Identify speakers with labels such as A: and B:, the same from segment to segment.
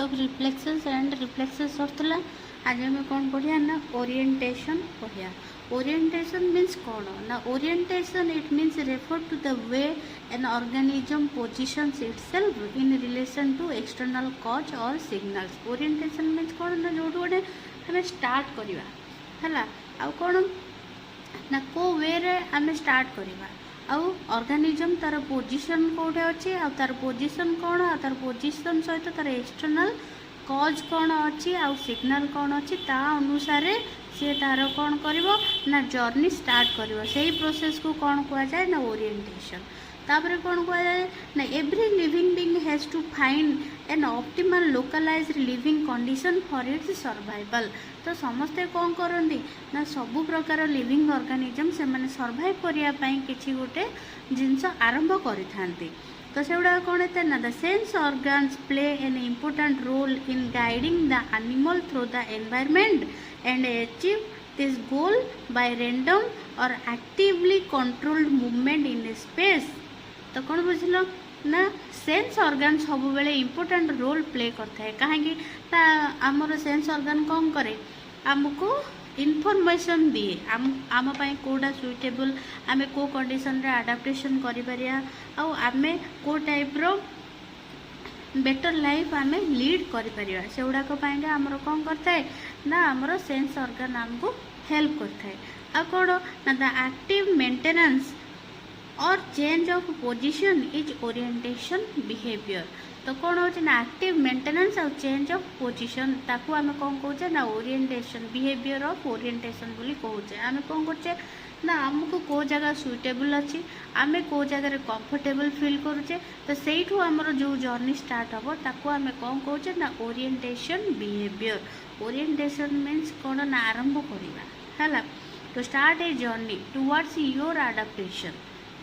A: of reflexes and reflexes सरला आज आम कौन पढ़िया ना ओरिएंटेशन पढ़िया। ओरिएंटेशन मीन्स कौन ना orientation it means refer to the way an organism positions itself in relation to external cause और सिग्नल्स। ओरिएंटेशन मीन्स कौन ना जो गोटे आम स्टार्ट करवा है आ कौन ना को वे रे आम स्टार्ट करवा आउ ऑर्गेनिज्म तार पोजीशन कोठे अच्छी आ तार पोजीशन कौन आ तार पोजीशन सहित तार एक्सटर्नल कॉज कौन अच्छी आ सिग्नल कौन अच्छी ता अनुसार सी तार कौन करिवो ना जर्नी स्टार्ट करिवो सेही प्रोसेस को कौन कहा जाए ना ओरिएंटेशन। तापर कौन कहा जाए ना every living being has to find an optimal localized living condition for its survival. तो समस्ते कौन करती ना सबु प्रकार लिविंग ऑर्गेनिज्म से माने सर्वाइव करिया पई किछि गोटे जिनस आरंभ करिथांती। तो सेगुड़ा कौन है ना the sense organs play an important role in guiding the animal through the environment and achieve this goal by random और actively controlled movement in space. तो कौन बुझल ना सेंस ऑर्गन सब बेले इम्पोर्टेंट रोल प्ले करता है कहीं आमर सेंस ऑर्गन कौन करे आमको इनफॉरमेशन दिए आम कोटा सुइटेबल आम को कंडीशन रे अडाप्टेशन करिपारिया आम को टाइप रो बेटर लाइफ आम लीड करिपारिया सेगुड़ाक आमर कौन करता है ना आमर सेंस ऑर्गन आमको हेल्प करता है। आ कौन ना द एक्टिव मेंटेनेंस और change of position is orientation behaviour. तो कौन हो ना एक्टिव मेंटेनेंस और चेंज ऑफ पोजीशन ताकू आम कौन कहे ना ओरिएंटेशन बिहेवियर ऑफ ओरिएंटेशन बोली कहे। आम कौन करचे ना आमको को जगह सुइटेबल अच्छी आम को जगह कंफर्टेबल फील करुचे तो सेठू आमर जो जर्नी स्टार्ट हम ताकू आम कौन कहे ना ओरिएंटेशन बिहेवियर। ओरिएंटेशन मीन्स कौन ना आरंभ करवा है तो start a journey towards your adaptation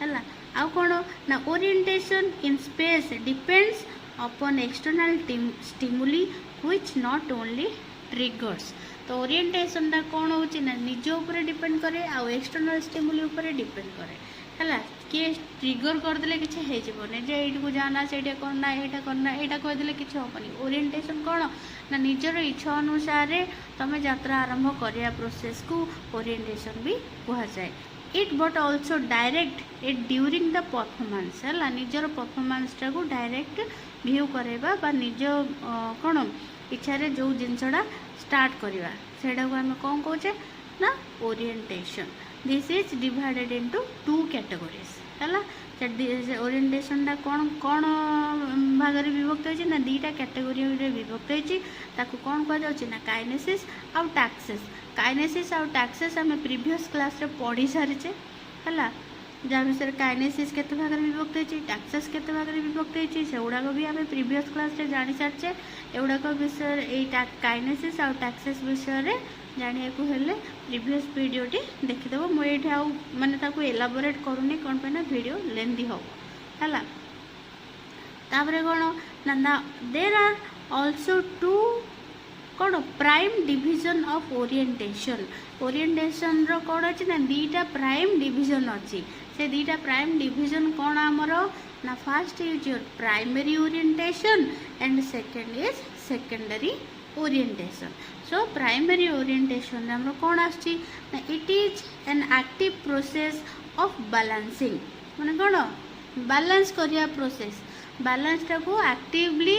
A: है आ कौन ना orientation in space depends upon external stimuli which not only triggers. तो ओरिएंटेशन टा कौन हो ना निज ऊपर डिपेंड करे आ एक्सटर्नल स्टिमुली ऊपर डिपेंड करे है किए ट्रिगर करदे कि जे ये जाना से करना यहाँ कहीदे कि हेनी। ओरिएंटेशन कौन ना निजर इच्छा अनुसार तुम यात्रा आरंभ करिया प्रोसेस को ओरिएंटेशन भी कहा जाए। It but also direct it during the performance है निजर परफॉर्मेंस टाक डायरेक्ट व्यू करवा बा निज कौन इच्छा जो जिनसटा स्टार्ट करवा सेटा को आम कौन कहे ना orientation. This is divided into two categories है। ओरिएंटेशन टा कौन कौन भाग में विभक्त होती ना दीटा कैटेगोरी विभक्त होती कौन कह ना काइनेसिस आउ टैक्सेस। काइनेसिस आउ टैक्सेस आम प्रीवियस क्लास रे पढ़ी सारीचे है जहाँ विषय काइनेसिस केते भाग में विभक्त होती टैक्सेस केते भाग में विभक्त होती से गुड़ाक भी आम प्रीवियस क्लास रे जानी सारीचे एगुड़ाक विषय काइनेसिस आउ टैक्सेस विषय जाना को हेले प्रीवियस वीडियोटी देखिदेव मुझे माने ताको एलाबोरेट करूनी कौन पे ना वीडियो लेंदी हो है। तापरे कौन ना देर आर ऑल्सो टू कौन prime division of orientation. Orientation रो कौन अच्छी ना दीटा प्राइम डिविजन अच्छी से दीटा प्राइम डिविजन कौन आमर ना first is your primary orientation and second is secondary orientation. So primary orientation आमर कौन आछि ना it is an active process of balancing माने कौन बैलेंस करिया प्रोसेस बैलेंस टा को एक्टिवली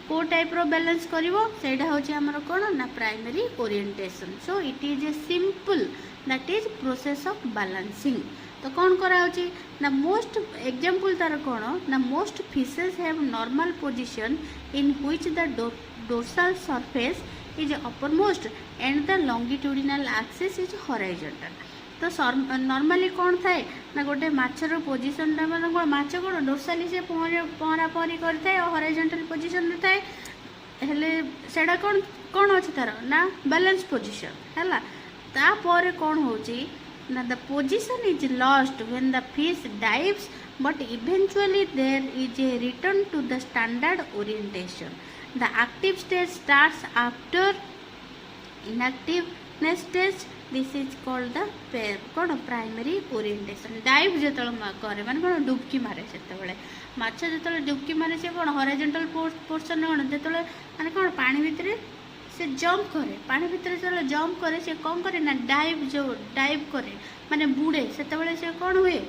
A: को टाइप रो बैलेंस करिवो सेटा होची हमर कोन ना primary orientation. So it is a simple that is process of balancing. तो कौन करा होची ना मोस्ट एग्जांपल तार कोन ना most fishes have normal position in which the dorsal surface is uppermost and the longitudinal axis is horizontal. तो normally कौन थाए ना गोटे माछर पोजीशन टा माने कौन माछ कौन डोर्साली से पहरा पहरी करता है और हॉरिजॉन्टल पोजीशन रे थाए हेले सेडा कौन कौन अछि तार ना बैलेंस पोजीशन हैला। तापर कौन होची ना the position is lost when the fish dives but eventually there is a return to the standard orientation. The active stage starts after inactiveness stage this is called the कौन primary orientation dive जो करे माने कौन डुबकी मारे से माछ जो डुबकी मारे से कौन हॉरिजॉन्टल पोर्शन कौन जो माने कौन पानी भितर से जंप करे पानी भितर जो जंप करे से कौन करे ना डाइव करे माने बुड़े से कौन हुए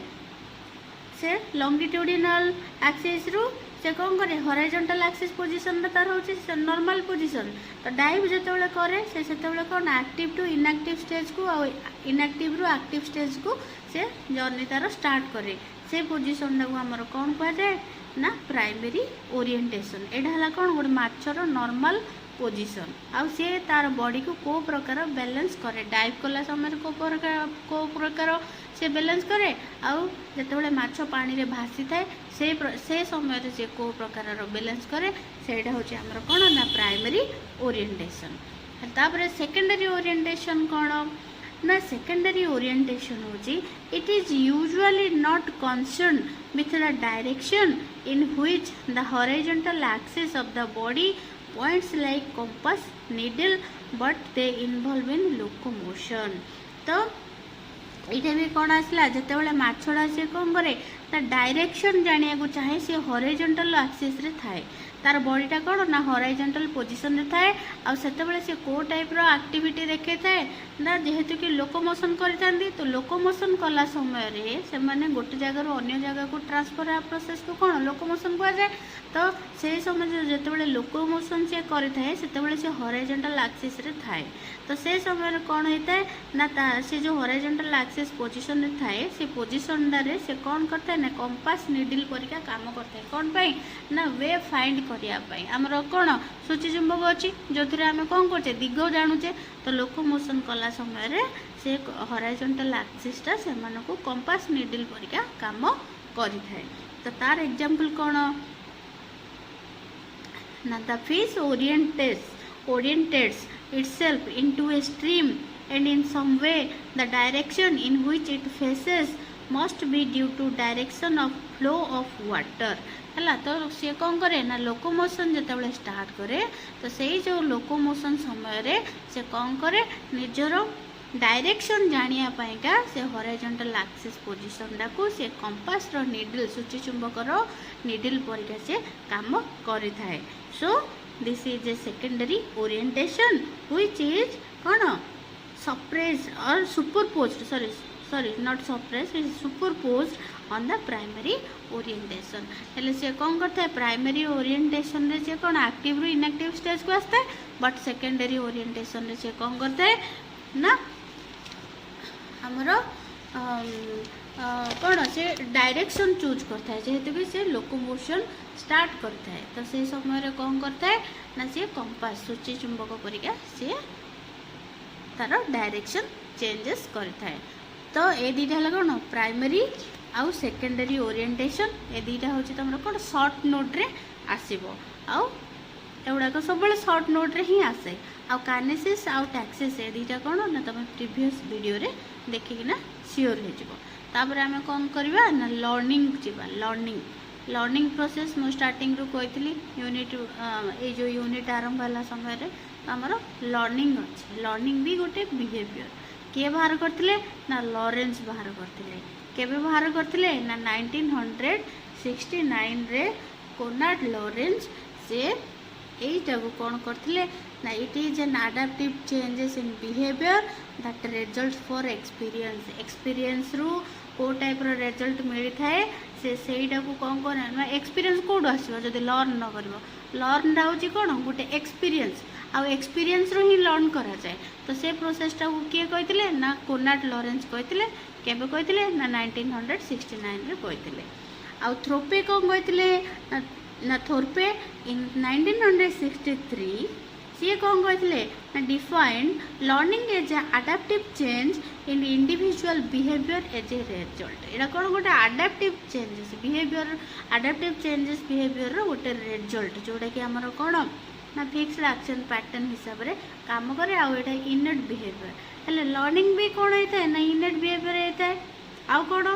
A: से लॉन्गिट्यूडिनल एक्सिस रु से कौन करे हॉरिजॉन्टल एक्सिस पोजीशन तार होची नॉर्मल पोजीशन तो डाइव जो करे से कौन एक्टिव टू इनएक्टिव स्टेज को आ इनएक्टिव रु एक्टिव स्टेज को से जर्नी तार स्टार्ट करे से पोजीशन टाक आमर कौन कह जाए ना प्राइमरी ओरिएंटेशन एटा हला कौन गोटे माछर नॉर्मल पोजीशन आउ सी तार बॉडी को को प्रकार बैलेंस करे डाइव कला समय को प्रकार से बैलेंस करे आउ जेतेबेले माछ पानी रे भासी थाए से समय से को प्रकार बैलेंस करे सेटा होची हमर कोन ना प्राइमरी ओरिएंटेशन तापर सेकेंडरी ओरिएंटेशन कोन ना सेकेंडरी ओरिएंटेशन होची it is usually not concern with the direction in which the horizontal axis of the body points like compass needle but they involve in locomotion तो ये भी कौन आसला जिते माछड़ा सी कौन करे ता डायरेक्शन जानिया को चाहे सी हॉरिजॉन्टल एक्सिस रे थाए तार बॉडीटा कौन ना हॉरिजॉन्टल पोजीशन रे थाए आ सेतेबेले से को टाइप रो एक्टिविटी देखे थाए ना जेहेतु कि लोकोमोशन करितांदी तो लोकोमोशन कला समय रे से माने गोटे जगह रो अन्य जगह को ट्रांसफर आ प्रोसेस को कौन लोकोमोशन कह जाए तो से समय जेतेबेले लोकोमोशन से करि थाए सेतेबेले से हॉरिजॉन्टल एक्सिस रे थाए तो से समय रे कौन होता है ना से जो हॉरिजॉन्टल एक्सिस पोजीशन रे थाए से पोजीशन रे से कौन करता है ना कंपास नीडल परिका काम करता है कौन पाई ना वे फाइंड करिया पाई हमर कोन सूची चुंबक अछि जोथिरे आमे कोन करछे दिग जानुचे तो लोकोमोशन कला समय रे से हॉरिजॉन्टल एक्सिस ता से मानको को कंपास नीडल परिका काम करि थाए तो तार एग्जांपल कोन ना the fish orientates itself into a stream and in some way the direction in which it faces must be due to direction of flow of water है तो सी कौन करे ना लोकोमोशन जो स्टार्ट करे तो से जो लोकोमोशन समय रे से कौन करे निजर डायरेक्शन जानिया पाइका से हॉरिजॉन्टल एक्सिस पोजीशन डाकू से कंपास रो नीडल सूची चुंबक रो नीडल परिका से काम करि थाए so this is a secondary orientation which is कौन suppressed or superposed sorry not suppressed it is superposed on the primary orientation हेले से कौन करता है प्राइमरी ओरिएंटेशन रे से कौन एक्टिव रो इनएक्टिव स्टेज को आस्ता है बट सेकेंडरी ओरिएंटेशन रे से कौन करता है ना हमरो कौन से डायरेक्शन चूज करता है जेहेतु कि से लोकोमोशन स्टार्ट करता है तो से समय रे कौन करता है ना से कंपास सूची चुंबक परिका से तार डायरेक्शन चेंजेस करता है तो ये दीटा है कौन प्राइमरी आउ सेकेंडरी ओरिएंटेशन ये दीटा हूँ तुम कौन सर्ट नोट रे आसो आउ एगुड़ाक सब सर्ट नोट रे ही आसे आउ कानेसिस आउ टैक्सिस ये दीटा कौन ना तुम प्रीवियस वीडियो रे देखिकिना सियोर हो आम कौन करवा ना लर्निंग जीवा लर्निंग प्रोसेस मु स्टार्टिंग रु कही यूनिट ये जो यूनिट आरंभ है समय आमर लर्निंग अच्छे लर्निंग भी गोटे बिहेवियर किए बाहर करते ना लॉरेंस बाहर करते केबे बाहर करते ना 1969 रे कोनार्ड लॉरेंस से यहीटा को कौन करते ना it is an adaptive changes in behaviour that result for experience रु को टाइप रो रिजल्ट मिलता है सेटा को कौन करना एक्सपीरियंस कौट आसो जब लर्न न कर लर्न हूँ कौन गोटे एक्सपीरियंस आउ एक्सपीरियंस रो ही लर्न करा जाए तो से प्रोसेसटा को किए कहते ना कोनार्ड लॉरेंस कहते केबे कहते ना 1969 रे कहते आउ थोर्पे कौन कहते ना थोर्पे इन 1963 सी कौन कहते ना defined learning as a adaptive change in individual behaviour as a result यहाँ कौन गोटे adaptive changes behaviour adaptive changes behaviour रो गोटे रिजल्ट जोटा कि आमर कौन ना फिक्स्ड एक्शन पैटर्न हिसाब से काम करे आउ एटा इनेट बिहेवियर हेले लर्निंग भी कौन होता है ना इनेट बिहेवियर होता है आउ कौन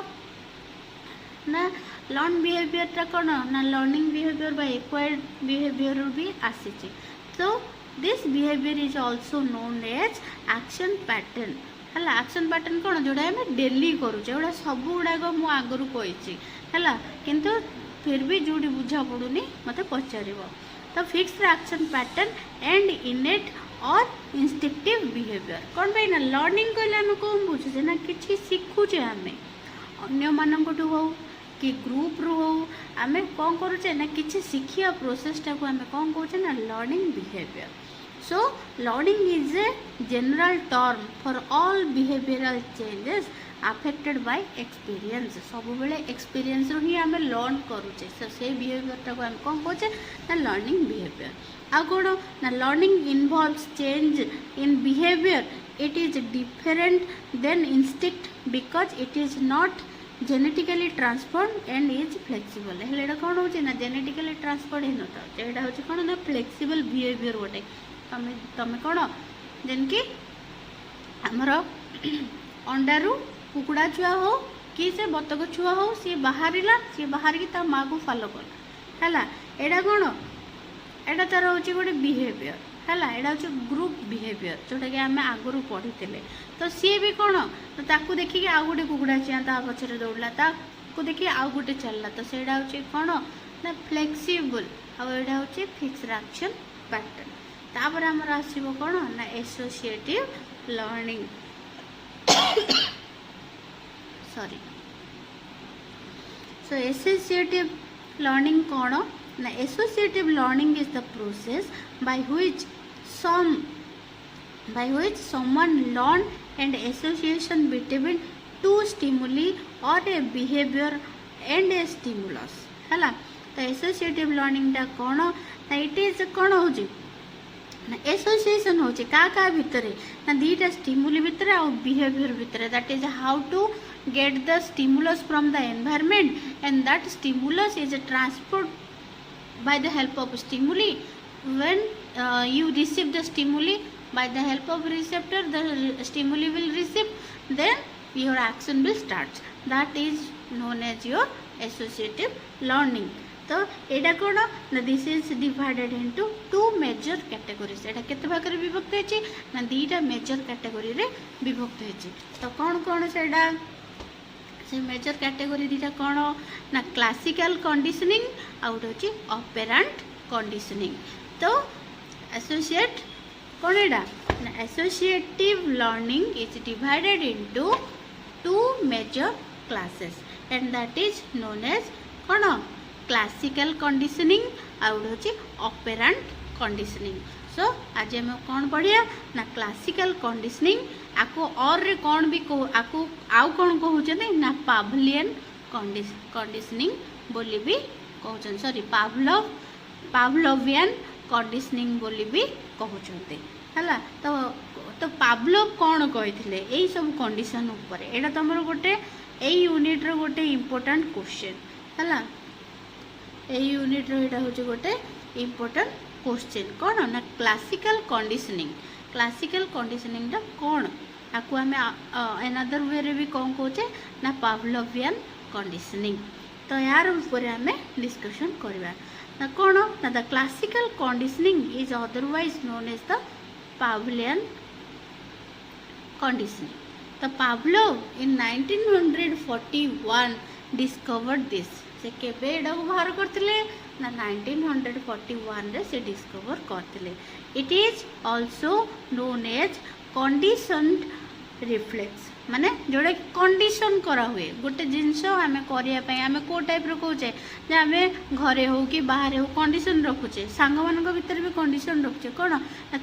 A: ना लर्न बिहेवियर टा कौन ना learning behaviour by acquired behaviour भी आसी तो this behaviour is also known as action pattern है एक्शन पैटर्न कौन जोड़ा आम डेली करुचे गुड़ा सब गुड़ाक मु आगु कही है किंतु फिर भी जो बुझा पड़ूनी मत पचार तो फिक्स एक्शन पैटर्न एंड इनेट और इंस्टिंक्टिव बिहेवियर कौन भाई ना लर्निंग कहले आम कौन बुझे ना कि शिखुचे आम अन्य मानू हो कि ग्रुप रु हो आम कौन करुचे ना कि शिखिया प्रोसेसटा को आम कौन कहे ना learning behaviour so learning is a general term for all behavioural changes affected by experience सब बेले एक्सपीरियंस रू ही आम लर्न करुचे सो से बिहेवियरटा को आम कौन कहे ना लर्निंग बिहेवियर आ कौन ना learning involves change in behaviour it is different than instinct because it is not genetically transferred and is flexible हेल्ला कौन हो जेनेटिकली ट्रांसफर्ड ही नता यहाँ हूँ कौन ना फ्लेक्सिबल बिहेवियर गोटे तमें कौन जेनकि आमर अंडारू कुकुड़ा छुआ हो कि से बतक छुआ हो सी बाहर की ता माँ को फॉलो कला है एटा कौन एटा तार हूँ गोटे बिहेवियर है यहाँ हूँ ग्रुप बिहेवियर जोटा कि आम आगुरी पढ़ी तो सी भी कौन तो ताकू देखिए आउ गोटे कुकुड़ा चिया ता पचर दौड़ा ताकू देखिए आउ गोटे चलला तो सेटा हूँ कौन ना फ्लेक्सिबल आउटा हूँ फिक्स एक्शन पैटर्न तापर आमर आसो कौन ना associative learning sorry so associative learning कौन ना associative learning is the process by which someone learn and association between two stimuli or a behavior and a stimulus है तो एसोसिएटिव लर्निंग टा कौन ना इट इज कौन हो ना एसोसिएशन हो क्या भितर ना दीटा स्टिमुली भितर आ बिहेवियर भितर that is how to get the stimulus from the environment and that stimulus is transport by the help of stimuli when you receive the stimuli by the help of receptor the stimuli will receive then your action will start that is known as your associative learning तो एटा कौन ना this is divided into two major categories एटा केते भाग रे विभक्त होची ना दीटा मेजर कैटेगोरी रे विभक्त होची तो कौन सेटा से मेजर कैटेगोरी दीटा कौन ना क्लासिकल कंडीशनिंग आउट होची ऑपरेंट कंडीशनिंग तो एसोसिएट कौन एटा ना associative learning is divided into two major classes and that is known as कौन क्लासिकल कंडीशनिंग आउट होची ऑपरेंट कंडीशनिंग सो आज हम कौन पढ़िया ना क्लासिकल कंडीशनिंग आको और रे कौन भी कहो आको आउ कौन कहउछन ना पावलियन कंडीशनिंग बोली भी कहउछन सॉरी पावलोवियन कंडीशनिंग बोली भी कहउछन्ते हला तो पावलोव कौन कहिथिले एई सब कंडीशन ऊपर एटा तमरो गोटे एई यूनिट रो गोटे इंपोर्टेंट क्वेश्चन हला एई यूनिट रो एटा होचे गोटे इंपोर्टेंट क्वेश्चन कौन ना क्लासिकल कंडीशनिंग टा कौन आपको आम एनादर वे रे भी कौन कहे ना पावलोवियन कंडीशनिंग तो यार ऊपर आम डिस्कशन करवा ना कौन ना the classical conditioning is otherwise known as the Pavlovian conditioning तो पावलोव इन 1941 डिस्कवर्ड दिस से केबे एडा को बाहर करथिले ना 1941 रे से डिस्कवर करथिले it is also known as conditioned reflex माने जोड़ा कंडीशन करा हुए गोटे जिनस आम करने आम को टाइप कहे जे आम घरे हो कि बाहर हो कंडीशन रखुचे सांग मान भीतर भी कंडीशन रखुचे कौन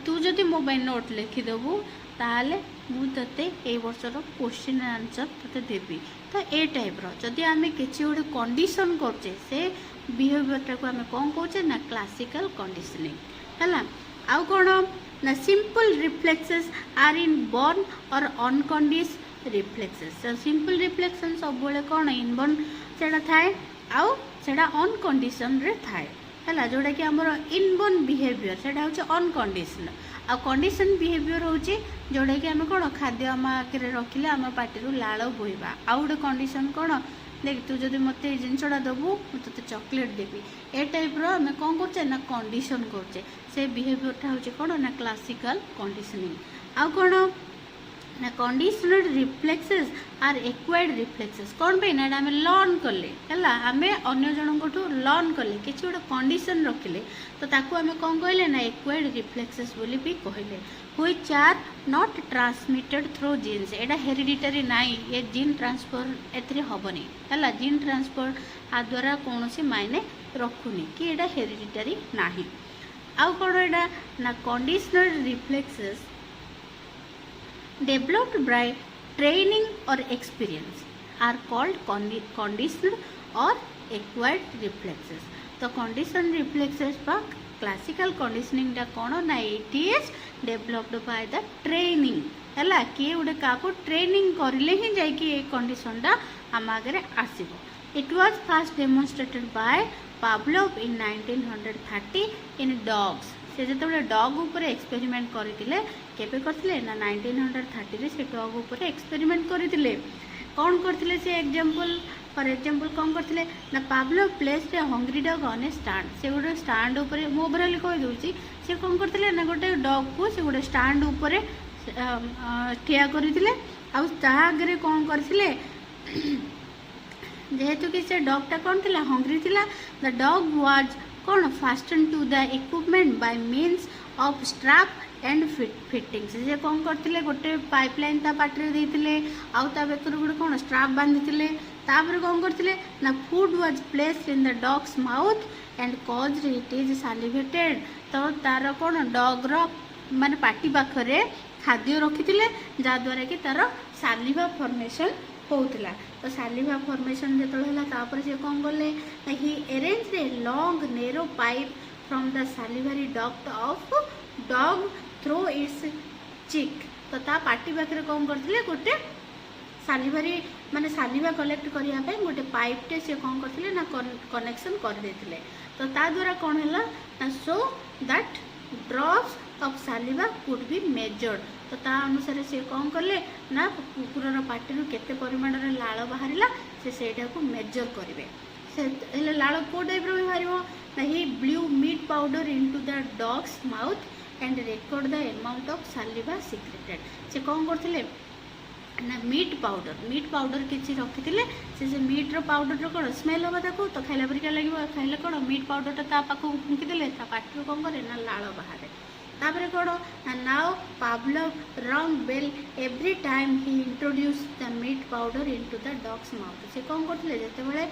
A: तू जदि मोबाइल नोट लिखिदेबू ताहले मुझे ये वर्षर क्वेश्चन आंसर ते देवी तो ए टाइप रदि आम किसी गोटे कंडीशन करचे से बिहेवियरटा को आम कौन कहे ना क्लासिकल कंडीशनिंग है आउ कौन ना simple reflexes are inborn और अनकंडीस रिफ्लेक्सेस सिंपल रिफ्लेक्शन सब बेले कौन इनबॉर्न सेटा थाए आउ सेटा अनकंडीशन रे थाए है जोटा कि आमर इनबॉर्न बिहेवियर सेटा होचे अनकंडीशन आ कंडीशन बिहेवियर होचे जोटा कि आम कौन खाद्य आम आगे रखिले आम पार्टी लाल बोइबा आउ गोटे कंडीशन कौन देख तू जब मत जिनसा देबू मुझे चॉकलेट देवी ए टाइप आम कौन करचे ना कंडीशन करचे से बिहेवियरटा होचे कौन ना क्लासिकल कंडीशनिंग आउ कौन ना conditional reflexes are acquired reflexes कौन पे ना आम लर्न कले आम अन्य जनक लर्न कले किसी गोटे कंडीशन रखिले तो ताकू आम कौन कहले ना एक्वायर्ड रिफ्लेक्सेस बोली भी कहले which are not transmitted through genes एटा हेरिडिटरी नाई ये जीन ट्रांसफर एथरे हबनी है जीन ट्रांसफर आ द्वारा कौन सी मायने रखुनी कि एटा हेरिडिटरी नाही आउ कौन एटा ना conditional reflexes developed by training or experience are called conditioned or acquired reflexes. तो conditioned reflexes पर classical conditioning टा कौन ना it is developed by the training है किए गोटे क्या ट्रेनिंग करें ही जाकि कंडीशन टा आम आगे आसब. It was first demonstrated by Pavlov in 1930 in dogs. से जो डग उपर एक्सपेरिमेंट करते ना 1930 से डग उपर एक्सपेरिमेंट करते कौन करते से एग्जांपल फॉर एग्जांपल कौन करते ना Pavlov placed a hungry dog on a stand से गोटे स्टैंड उपर मु ओवरऑल कह दूसरी से कौन करते ना गोटे डग को से गोटे स्टैंड उपर ठिया करते आगे कौन करते जेहेतु कि से डगटा कौन थी हंग्री थिला द डग वाज कौन fastened to the equipment by means of strap and fittings से कौन करते गोटे पाइपलाइन ता पाटे देते आउ ता बेकर गोटे कौन स्ट्रैप बांधि कौन करते ना food was placed in the dog's mouth and caused it is salivated तो तार कौन डॉग रो माने पाटी पाखरे खाद्य रखी जहाद्वारा कि तार सालिवा फॉर्मेशन होता तो सालिवा फॉर्मेशन जो से कौन कले he arrange a long narrow pipe from the salivary duct of dog through its cheek तो ता पार्टी पाखे कौन करते गोटे सालिवारी माने सालिवा कलेक्ट करने गोटे पाइपटे से कौन करते ना कनेक्शन करदे तो ता द्वारा कौन है ना so that drops of saliva could be measured तो ता अनुसार से कौन कले ना कुकुर पार्टी केते परिमाण रे लाल बाहरिला से को मेजर करेंगे से लाल को टाइप बाहर ना he blew meat powder into the dog's mouth and record the amount of saliva secreted से कौन करते ना मीट पाउडर किसी रखी से मीट रो पाउडर कौन स्मेल हाँ ताको तो खाइला परिका लगे खाइले कौन मीट पाउडर ता पाखक फुंकीदे पार्टी कौन करे ना लाल बाहर तापर कौन now Pavlov rang bell every time he introduce the meat powder into the dog's mouth से कौन करते जिते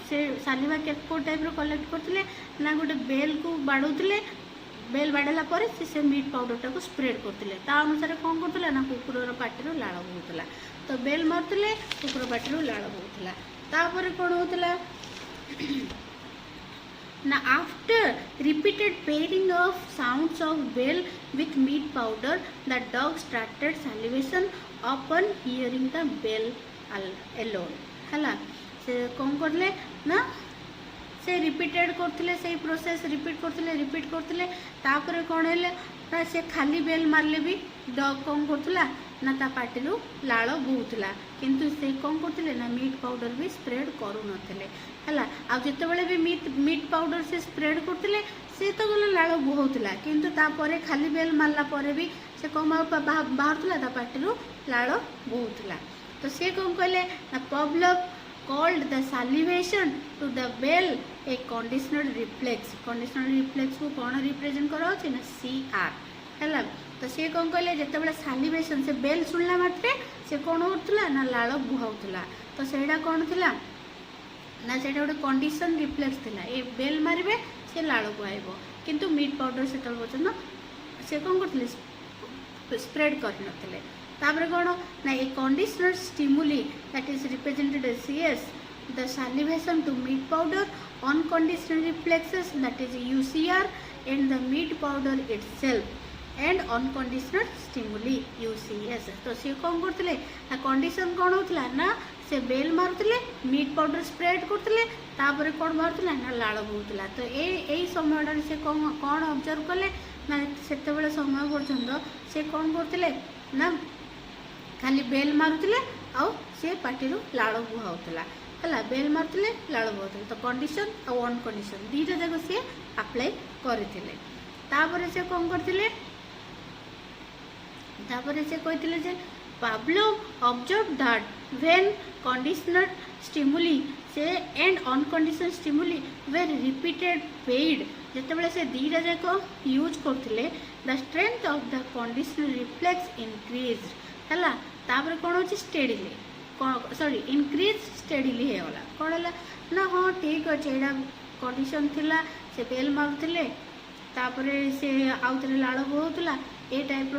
A: से सालिवा को टाइप कलेक्ट करते ना गोटे बेल को बाड़ौले बेल बाड़ेला से मीट पाउडर टाक स्प्रेड करते अनुसार कौन करते ना कुकुर पार्टी लाड़ बोला तो बेल मारते कुकुर पार्टी लाड़ बोला तापर कौन होता ना after repeated pairing of sounds of bell with meat powder the dog started salivation upon hearing the bell alone है से कौन करले ना से रिपीटेड करते से प्रोसेस रिपीट करते तापर कौन है ना से खाली बेल मारले भी डॉग कौन करतला ना ता पार्टी लाड़ बोला किंतु से कौन करते ना मीट पाउडर भी स्प्रेड करू नथिले है आ जिते भी मीट पाउडर से स्प्रेड करते से तो गला लाड़ बोला किंतु तापर खाली बेल मारला पर भी से कौन बाहर ता पार्टी लाड़ बोला तो से कौन कहले ना Pavlov called the salivation to the bell a conditional reflex को कौन रिप्रेजेंट करा ना CR है तो सी कौन कहले जिते सालिवेशन से बेल शुणला मात्रे से कौन होता ना लाड़ बुहाउला तो सेटा कौन थिला ना से गोटे कंडीशन रिफ्लेक्स थिला ए बेल मारे से लाड़ बुहाइब किंतु मीट पाउडर से पर्यटन से कौन करते स्प्रेड कर तापर कौन ना a conditioner stimuli that is represented as CS the salivation to meat powder unconditional reflexes that is UCR and the meat powder itself and unconditional stimuli UCS तो सी कौन करते कंडीशन कौन होता ना से बेल मारुले मीट पाउडर स्प्रेड करते तापर कौन मारुला ना लाड़ बोला तो यही समय से कौन ऑब्जर्व कले ना से समय पर्यंत से कौन करते ना खाली बेल मारुले आउ से पार्टी लाड़ बुहाउला है बेल मारुले लाड़ बुहाउला तो कंडीशन आउ अनकंडीशन दीटा जाक सी अप्लाई करते तापर से कौन करते तापर से कहते जे Pavlov observed that when conditional stimuli से and unconditional stimuli were repeated paid जितेबाला से दीटा जाक यूज करते the strength of the conditional reflex increase है तापर कौन हो स्टेडिली सॉरी इंक्रीज स्टेडिली होगा कौन है ना हाँ ठीक अच्छे यहाँ कंडीशन थिला से बेल मारुले तापर से आउ थे लाड़ बोला ए टाइप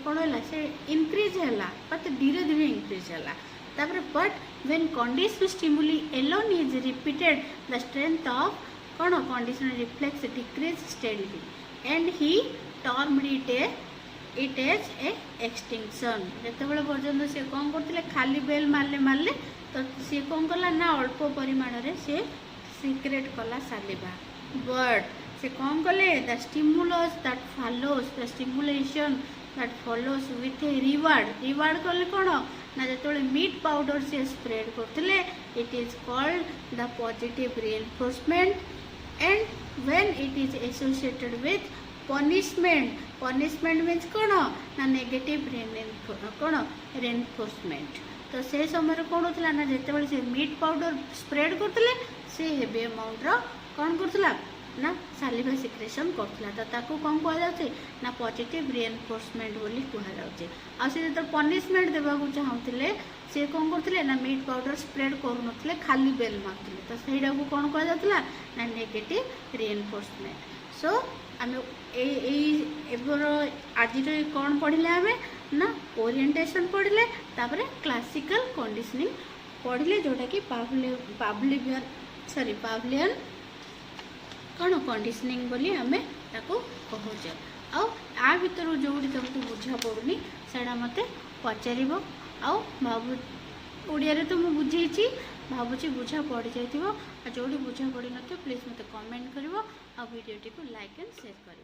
A: कौन है से इंक्रीज है बट धीरे धीरे इंक्रीज है तापर but when conditional stimuli alone is repeated the strength of कौन conditional reflex decrease steadily and he termed it as a extinction जितेबाला पर्यटन सी कौन करते खाली बेल मारले मारले तो सी कौन कला ना अल्प परिमाण रे सी सिक्रेट कला सालिबा बट से कौन कले the stimulus that follows the stimulation that follows with a reward कले कौन ना जो मीट पाउडर से स्प्रेड करते it is called the positive reinforcement and when it is associated with punishment means कौन ना नेगेटिव कौन रिइंफोर्समेंट तो से समय कौन होता ना जिते से मीट पाउडर स्प्रेड करते से हेवी अमाउंट कौन करता ना सालिवा सिक्रेशन करता तो ताकू कौन कहुचे ना पॉजिटिव रिइंफोर्समेंट बोली कहुचे आसे जो पनिशमेंट देवाक चाहूले सी कौन करते ना मीट पाउडर स्प्रेड करूँ खाली बेल मार्ते तो सहीटा को कौन कहुला ना नेगेटिव रिइंफोर्समेंट सो आम एबर आज कौन पढ़ले आम ना ओरिएंटेशन पढ़ले तापर क्लासिकल कंडीशनिंग पढ़ले जोटा कि पावलियन कौन कंडीशनिंग बोली आम ताको कहूचे आ भितर जो तुमको बुझा पड़ूनी से मत पचार आबू ओडिया तो मुझे बुझे भावुची बुझा पड़ जाइए जो बुझा पड़ न प्लीज मत कमेंट कर वीडियो को लाइक एंड शेयर कर।